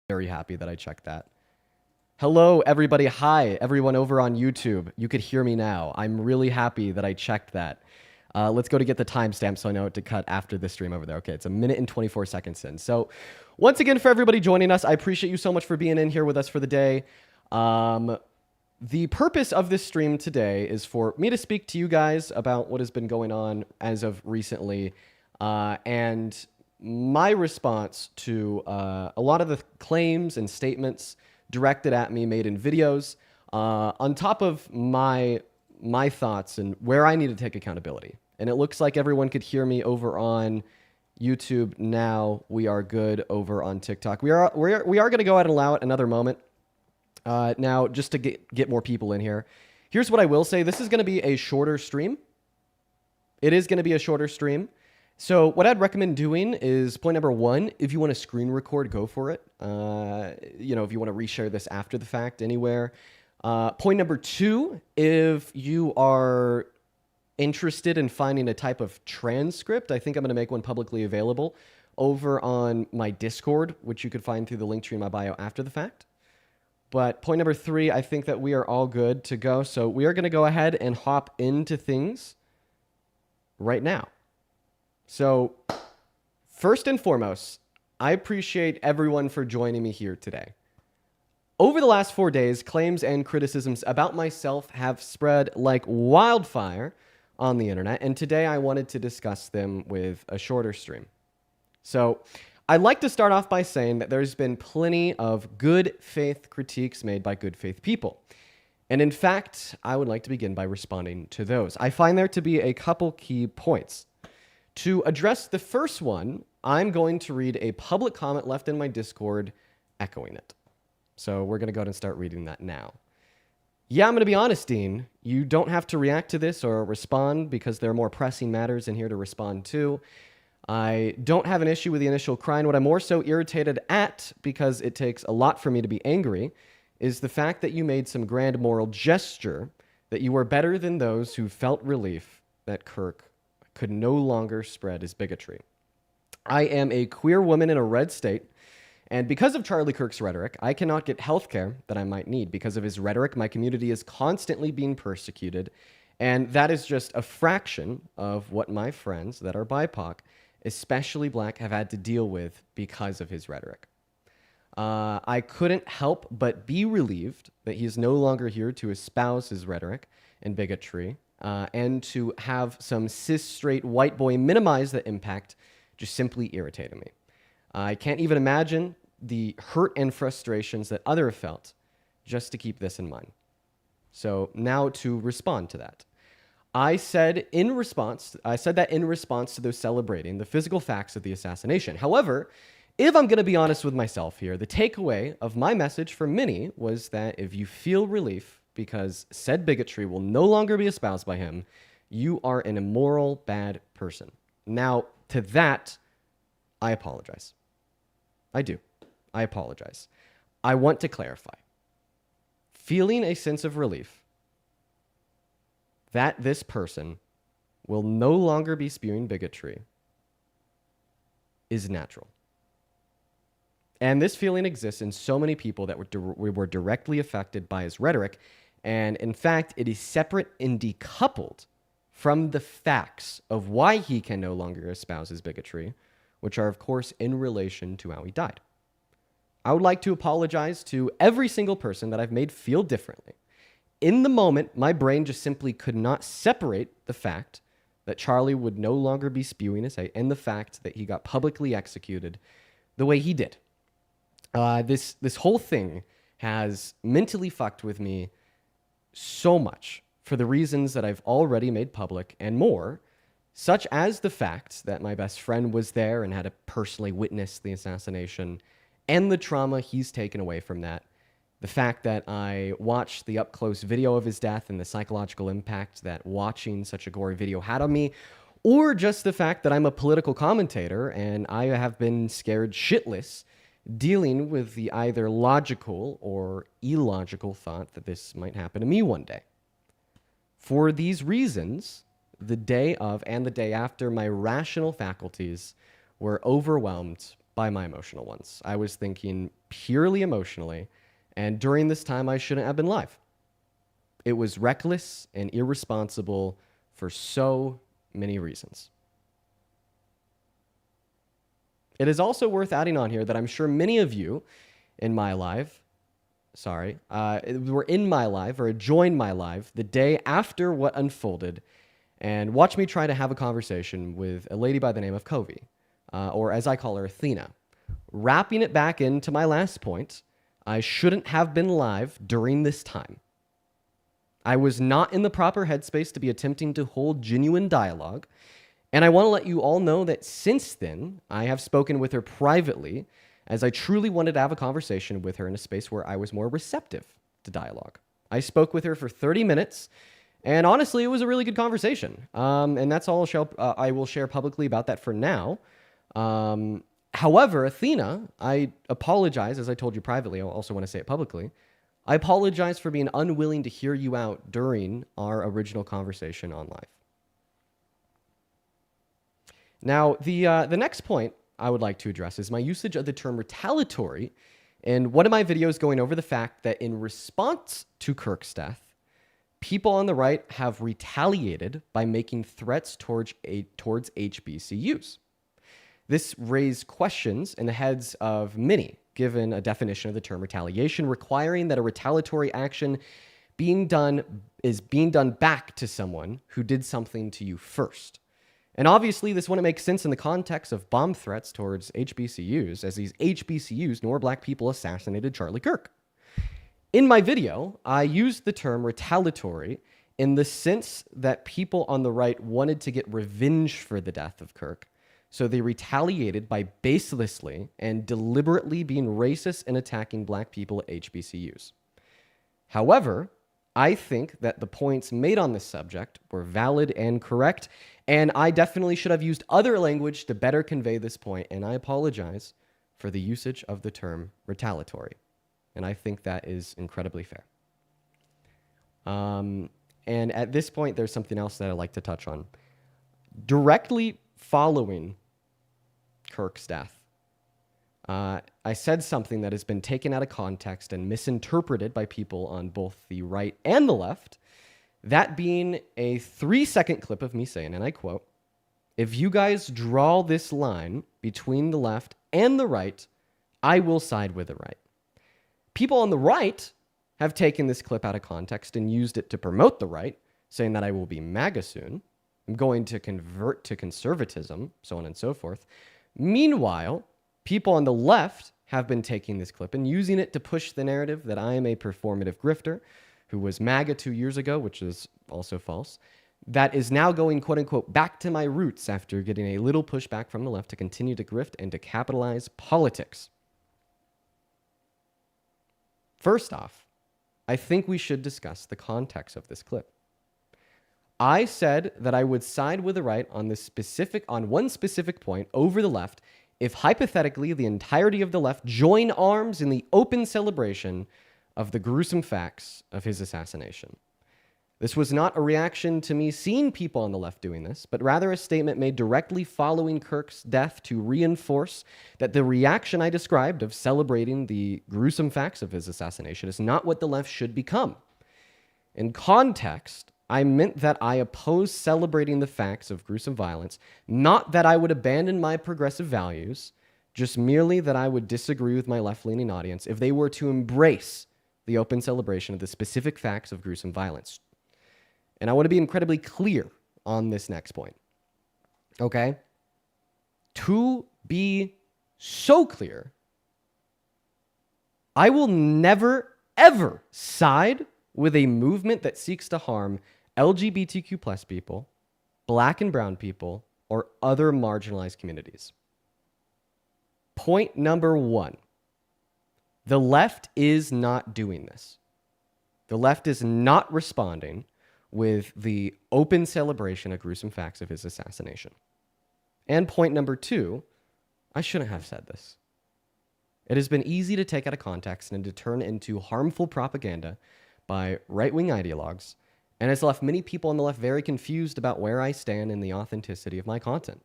Very happy that I checked that. Hello, everybody. Hi, everyone over on YouTube. You could hear me now. I'm really happy that I checked that. Let's go to get the timestamp so I know what to cut after this stream over there. Okay, it's a minute and 24 seconds in. So, once again, for everybody joining us, I appreciate you so much for being in here with us for the day. The purpose of this stream today is for me to speak to you guys about what has been going on as of recently, and my response to a lot of the claims and statements directed at me made in videos, on top of my thoughts and where I need to take accountability. And it looks like everyone could hear me over on YouTube now. We are good over on TikTok. We are going to go ahead and allow it another moment. Now, just to get more people in here, here's what I will say. This is going to be a shorter stream. It is going to be a shorter stream. So what I'd recommend doing is point number one, if you want to screen record, go for it. If you want to reshare this after the fact anywhere. Point number two, if you are interested in finding a type of transcript, I think I'm going to make one publicly available over on my Discord, which you could find through the link tree in my bio after the fact. But point number three, I think that we are all good to go. So we are going to go ahead and hop into things right now. So first and foremost, I appreciate everyone for joining me here today. Over the last 4 days, claims and criticisms about myself have spread like wildfire on the internet, and today I wanted to discuss them with a shorter stream. So I'd like to start off by saying that there's been plenty of good faith critiques made by good faith people. And in fact, I would like to begin by responding to those. I find there to be a couple key points. To address the first one, I'm going to read a public comment left in my Discord echoing it. So we're going to go ahead and start reading that now. Yeah, I'm going to be honest, Dean. You don't have to react to this or respond because there are more pressing matters in here to respond to. I don't have an issue with the initial crying. What I'm more so irritated at, because it takes a lot for me to be angry, is the fact that you made some grand moral gesture that you were better than those who felt relief that Kirk could no longer spread his bigotry. I am a queer woman in a red state, and because of Charlie Kirk's rhetoric, I cannot get health care that I might need. Because of his rhetoric, my community is constantly being persecuted, and that is just a fraction of what my friends that are BIPOC, especially Black, have had to deal with because of his rhetoric. I couldn't help but be relieved that he is no longer here to espouse his rhetoric and bigotry, and to have some cis straight white boy minimize the impact just simply irritated me. I can't even imagine the hurt and frustrations that others felt just to keep this in mind. So now to respond to that. I said that in response to those celebrating the physical facts of the assassination. However, if I'm going to be honest with myself here, the takeaway of my message for many was that if you feel relief because said bigotry will no longer be espoused by him, you are an immoral, bad person. Now, to that, I apologize. I do. I apologize. I want to clarify. Feeling a sense of relief that this person will no longer be spewing bigotry is natural. And this feeling exists in so many people that were directly affected by his rhetoric. And in fact, it is separate and decoupled from the facts of why he can no longer espouse his bigotry, which are, of course, in relation to how he died. I would like to apologize to every single person that I've made feel differently. In the moment, my brain just simply could not separate the fact that Charlie would no longer be spewing his hate and the fact that he got publicly executed the way he did. This whole thing has mentally fucked with me so much for the reasons that I've already made public and more, such as the fact that my best friend was there and had to personally witness the assassination and the trauma he's taken away from that. The fact that I watched the up-close video of his death and the psychological impact that watching such a gory video had on me, or just the fact that I'm a political commentator and I have been scared shitless dealing with the either logical or illogical thought that this might happen to me one day. For these reasons, the day of and the day after, my rational faculties were overwhelmed by my emotional ones. I was thinking purely emotionally, and during this time, I shouldn't have been live. It was reckless and irresponsible for so many reasons. It is also worth adding on here that I'm sure many of you in my live, were in my live or joined my live the day after what unfolded and watched me try to have a conversation with a lady by the name of Covey, or as I call her, Athena. Wrapping it back into my last point, I shouldn't have been live during this time. I was not in the proper headspace to be attempting to hold genuine dialogue. And I want to let you all know that since then, I have spoken with her privately, as I truly wanted to have a conversation with her in a space where I was more receptive to dialogue. I spoke with her for 30 minutes, and honestly, it was a really good conversation. And that's all I will share publicly about that for now. However, Athena, I apologize, as I told you privately, I also want to say it publicly. I apologize for being unwilling to hear you out during our original conversation on live. Now, the next point I would like to address is my usage of the term retaliatory in one of my videos going over the fact that in response to Kirk's death, people on the right have retaliated by making threats towards HBCUs. This raised questions in the heads of many, given a definition of the term retaliation, requiring that a retaliatory action is being done back to someone who did something to you first. And obviously, this wouldn't make sense in the context of bomb threats towards HBCUs, as these HBCUs nor black people assassinated Charlie Kirk. In my video, I used the term retaliatory in the sense that people on the right wanted to get revenge for the death of Kirk, so they retaliated by baselessly and deliberately being racist and attacking black people at HBCUs. However, I think that the points made on this subject were valid and correct, and I definitely should have used other language to better convey this point, and I apologize for the usage of the term retaliatory. And I think that is incredibly fair. And at this point, there's something else that I'd like to touch on. Directly following Kirk's death, I said something that has been taken out of context and misinterpreted by people on both the right and the left, that being a 3-second clip of me saying, and I quote, "If you guys draw this line between the left and the right, I will side with the right." People on the right have taken this clip out of context and used it to promote the right, saying that I will be MAGA soon, I'm going to convert to conservatism, so on and so forth. Meanwhile, people on the left have been taking this clip and using it to push the narrative that I am a performative grifter who was MAGA 2 years ago, which is also false, that is now going, quote unquote, back to my roots after getting a little pushback from the left to continue to grift and to capitalize politics. First off, I think we should discuss the context of this clip. I said that I would side with the right on one specific point over the left if hypothetically the entirety of the left join arms in the open celebration of the gruesome facts of his assassination. This was not a reaction to me seeing people on the left doing this, but rather a statement made directly following Kirk's death to reinforce that the reaction I described of celebrating the gruesome facts of his assassination is not what the left should become. In context, I meant that I oppose celebrating the facts of gruesome violence, not that I would abandon my progressive values, just merely that I would disagree with my left-leaning audience if they were to embrace the open celebration of the specific facts of gruesome violence. And I want to be incredibly clear on this next point. Okay? To be so clear, I will never, ever side with a movement that seeks to harm LGBTQ plus people, black and brown people, or other marginalized communities. Point number one, the left is not doing this. The left is not responding with the open celebration of gruesome facts of his assassination. And point number two, I shouldn't have said this. It has been easy to take out of context and to turn into harmful propaganda by right-wing ideologues, and has left many people on the left very confused about where I stand in the authenticity of my content.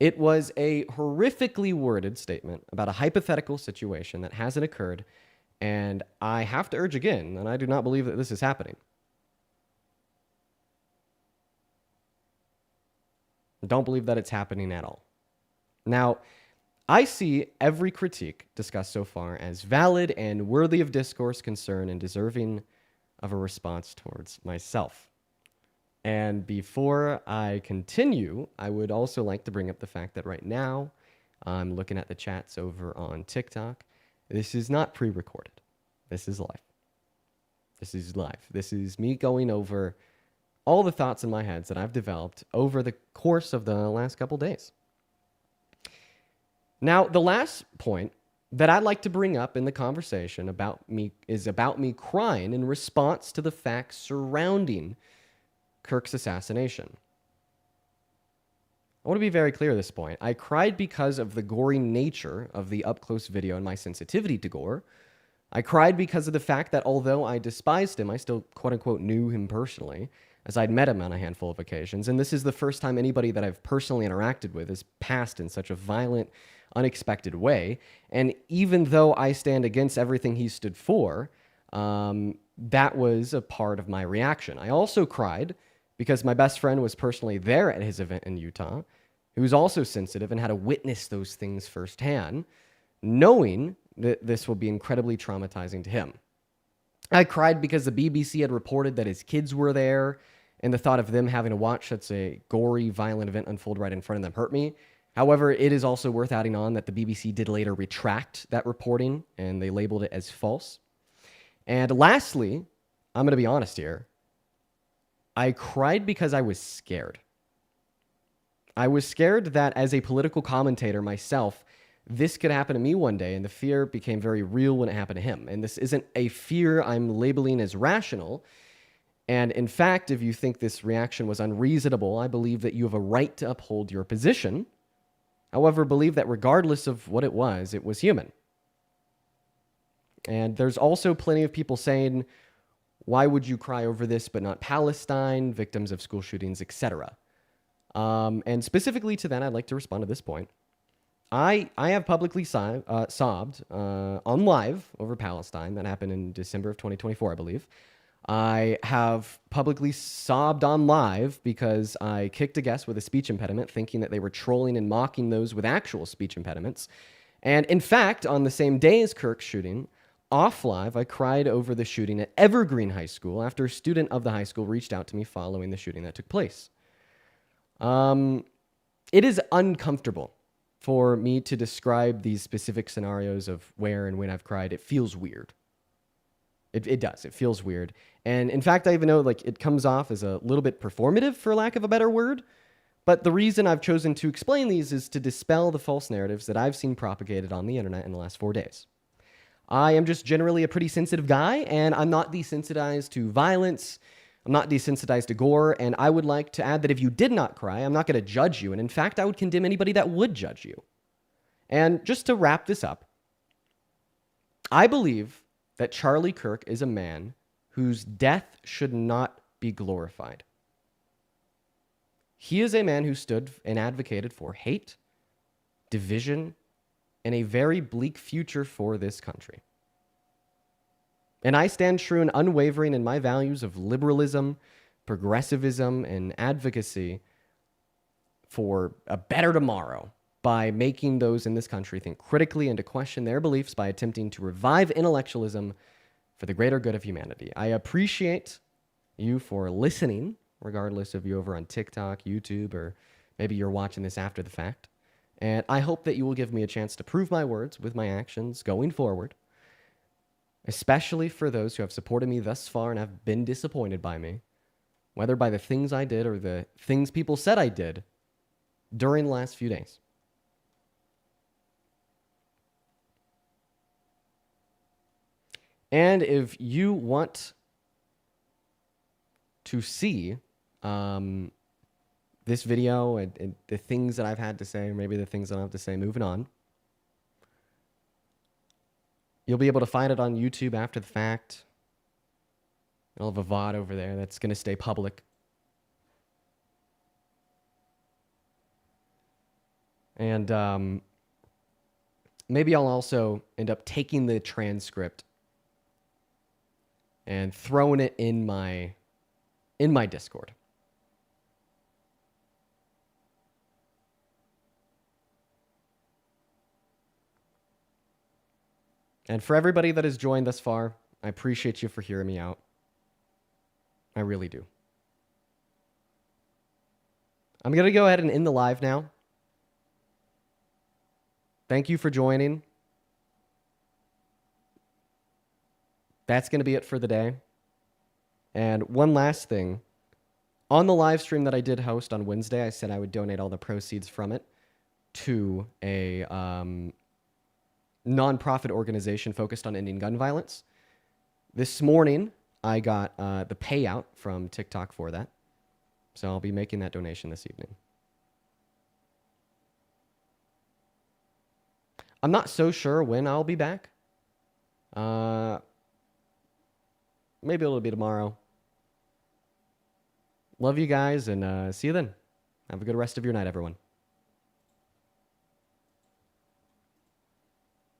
It was a horrifically worded statement about a hypothetical situation that hasn't occurred, and I have to urge again, and I do not believe that this is happening. I don't believe that it's happening at all. Now, I see every critique discussed so far as valid and worthy of discourse, concern, and deserving of a response towards myself. And before I continue, I would also like to bring up the fact that right now I'm looking at the chats over on TikTok. This is not pre-recorded. This is live. This is live. This is me going over all the thoughts in my head that I've developed over the course of the last couple days. Now, the last point that I'd like to bring up in the conversation about me crying in response to the facts surrounding Kirk's assassination. I want to be very clear at this point. I cried because of the gory nature of the up-close video and my sensitivity to gore. I cried because of the fact that although I despised him, I still quote-unquote knew him personally, as I'd met him on a handful of occasions, and this is the first time anybody that I've personally interacted with has passed in such a violent, unexpected way. And even though I stand against everything he stood for, that was a part of my reaction. I also cried because my best friend was personally there at his event in Utah, who was also sensitive and had to witness those things firsthand, knowing that this will be incredibly traumatizing to him. I cried because the BBC had reported that his kids were there, and the thought of them having to watch such a gory, violent event unfold right in front of them hurt me. However, it is also worth adding on that the BBC did later retract that reporting, and they labeled it as false. And lastly, I'm going to be honest here, I cried because I was scared. I was scared that as a political commentator myself, this could happen to me one day, and the fear became very real when it happened to him. And this isn't a fear I'm labeling as rational. And in fact, if you think this reaction was unreasonable, I believe that you have a right to uphold your position. However, believe that regardless of what it was human. And there's also plenty of people saying, why would you cry over this but not Palestine, victims of school shootings, etc.? And specifically to that, I'd like to respond to this point. I have publicly sobbed on live over Palestine. That happened in December of 2024, I believe. I have publicly sobbed on live because I kicked a guest with a speech impediment, thinking that they were trolling and mocking those with actual speech impediments. And in fact, on the same day as Kirk's shooting, off live, I cried over the shooting at Evergreen High School after a student of the high school reached out to me following the shooting that took place. It is uncomfortable for me to describe these specific scenarios of where and when I've cried. It feels weird. It does. It feels weird. And in fact, I even know it comes off as a little bit performative, for lack of a better word. But the reason I've chosen to explain these is to dispel the false narratives that I've seen propagated on the internet in the last 4 days. I am just generally a pretty sensitive guy, and I'm not desensitized to violence. I'm not desensitized to gore, and I would like to add that if you did not cry, I'm not going to judge you, and in fact, I would condemn anybody that would judge you. And just to wrap this up, I believe that Charlie Kirk is a man whose death should not be glorified. He is a man who stood and advocated for hate, division, and a very bleak future for this country. And I stand true and unwavering in my values of liberalism, progressivism, and advocacy for a better tomorrow by making those in this country think critically and to question their beliefs by attempting to revive intellectualism for the greater good of humanity. I appreciate you for listening, regardless of you over on TikTok, YouTube, or maybe you're watching this after the fact. And I hope that you will give me a chance to prove my words with my actions going forward, especially for those who have supported me thus far and have been disappointed by me, whether by the things I did or the things people said I did during the last few days. And if you want to see this video and the things that I've had to say, or maybe the things that I have to say moving on, you'll be able to find it on YouTube after the fact. I'll have a VOD over there that's going to stay public. And maybe I'll also end up taking the transcript and throwing it in my Discord. And for everybody that has joined thus far, I appreciate you for hearing me out. I really do. I'm going to go ahead and end the live now. Thank you for joining. That's going to be it for the day. And one last thing. On the live stream that I did host on Wednesday, I said I would donate all the proceeds from it to a nonprofit organization focused on ending gun violence. This morning, I got the payout from TikTok for that. So I'll be making that donation this evening. I'm not so sure when I'll be back. Maybe it'll be tomorrow. Love you guys, and see you then. Have a good rest of your night, everyone.